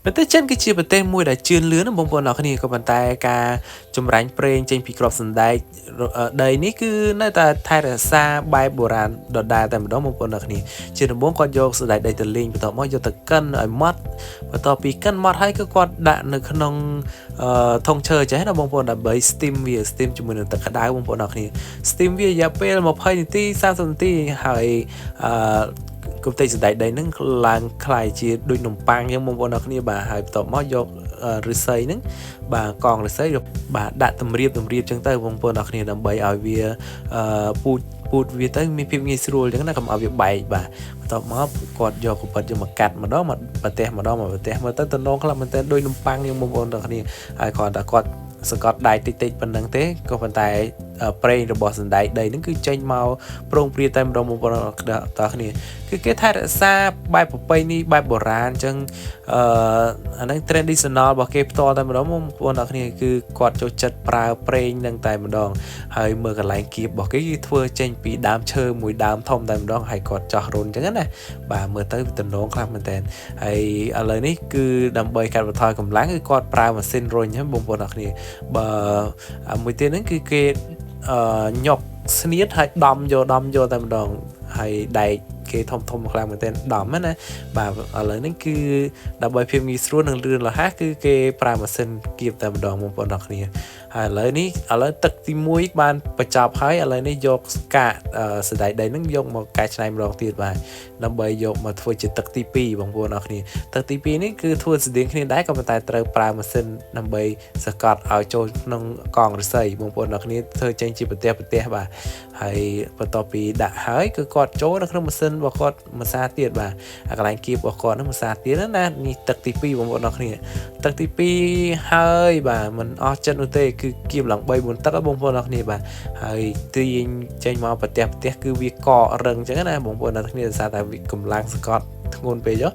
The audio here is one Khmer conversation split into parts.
ប្រទេសចិនគឺជាប្រទេសមួយដែលជឿនលឿនណាបងប្អូនអ្នកគ្នាក៏ប៉ុន្តែការចម្រាញ់ប្រេងចេញពីក្របសណ្ដែករដីនេះគឺនៅតែថែរក្សាបែបបុរាណដដែលតែម្ដងបងប្អូនអ្នកគ្នាជាដំបូងគាត់យកសណ្ដែកដីទៅលីងបន្ទាប់មកយកទៅកិនឲ្យម៉ត់បន្ទាប់ពីកិនម៉ត់ហើយគឺគាត់ដាក់នៅក្នុងធុងឈើចេះណាបងប្អូនដើម្បី steam វា steam ជាមួយនឹងទឹកក្តៅបងប្អូនអ្នកគ្នា steam វារយៈពេល20នាទី30នាទីហើយអឺគុំតិចសណ្ដែកដីហ្នឹងឡើងคล้ายជាដូចនំប៉័ងអញ្ចឹងបងប្អូនអ្នកគ្នាបាទហើយបន្ទាប់មកយកឫស្សីហ្នឹងបាទកងឫស្សីយកបាទដាក់តម្រៀបអញ្ចឹងទៅបងប្អូនអ្នកគ្នាដើម្បីឲ្យវាពូតវាទៅមានភាពងាយស្រួលអញ្ចឹងណាកុំឲ្យវាបែកបាទបន្ទាប់មកគាត់យកកពិតយកមកកាត់ម្ដងមកប្រទេសម្ដងមកប្រទេសមើលទៅតំណងខ្លះមែនតើដូចនំប៉័ងយ៉ាងបងប្អូនអ្នកគ្នាហើយគ្រាន់តែគាត់សង្កត់ដៃតិចប៉ុណ្្នឹងទេក៏ប៉ុន្តែប្រេងរបស់សណ្ដែកដីហ្នឹងគឺចេញមកប្រងព្រាតែម្ដងបងប្អូនតើគ្នាគឺគេថែរក្សាបែបប្រពៃណីបែបបុរាណអញ្ចឹងអាហ្នឹង traditional របស់គេផ្ទាល់តែម្ដងបងប្អូនអ្នកគ្នាគឺគាត់ចូលចិត្តប្រើប្រេងហ្នឹងតែម្ដងហើយមើលកន្លែងគៀបរបស់គេគឺធ្វើចេញពីដើមឈើមួយដើមធំតែម្ដងហើយគាត់ចោះរុនអញ្ចឹងណាបាទមើលទៅតំណងខ្លះមែនតើហើយឥឡូវនេះគឺដើម្បីកាត់បន្ថយកម្លាំងគឺគាត់ប្រើម៉ាស៊ីនរុញហ្នឹងបងប្អូនអ្នកគ្នាបើមួយទៀតហ្នឹងគឺគេញុកស្នៀតហើយដំយកតែម្ដងហើយដែកគេធំខ្លាំងមែនទែនដំណាបាទឥឡូវនេះគឺដើម្បីភាពងាយស្រួលនិងលឿនរហ័សគឺគេប្រើម៉ាស៊ីនគៀបតែម្ដងបងប្អូនអ្នកគ្នាហើយឥឡូវទឹកទី1បានបញ្ចប់ហើយឥឡូវនេះយកកាកសណ្ដែកដីហ្នឹងយកមកកែច្នៃម្ដងទៀតបាទដើម្បីយកមកធ្វើជាទឹកទី2បងប្អូនអ្នកគ្នាទឹកទី2នេះគឺធ្វើស្តៀងគ្នាដែរក៏ប៉ុន្តែត្រូវប្រើម៉ាស៊ីនដើម្បីសកាត់ឲ្យចូលក្នុងកងឫស្សីបងប្អូនអ្នកគ្នាធ្វើចេញជាប្រទេសបាទហើយបន្ទាប់ពីដាក់ហើយគឺគាត់ចូលនៅក្នុងម៉ាស៊ីនរបស់គាត់មួយសាទៀតបាទអាកន្លែងគៀបរបស់គាត់ហ្នឹងមួយសាទៀតណានេះទឹកទី2បងប្អូនអ្នកគ្នាទឹកទី2ហើយបាទมันអស់ចិត្តនោះទេគឺគៀបឡើង3 4ទឹកបងប្អូនអ្នកគ្នាបាទហើយទាញចេញមកប្រទេសគឺវាកករឹងអញ្ចឹងណាបងប្អូនអ្នកគ្នាដោយសារតែវាកម្លាំងសកត់ធ្ងន់ពេក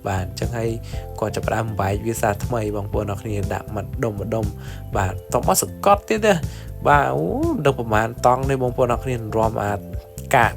បាទអញ្ចឹងហើយគាត់ចាប់ផ្ដើមបែកវាសាថ្មីបងប្អូនអ្នកគ្នាដាក់មកដុំបាទតោះមកសកត់ទៀតទេបាទអូដឹងប្រហែលតង់នេះបងប្អូនអ្នកគ្នារំអាចកាក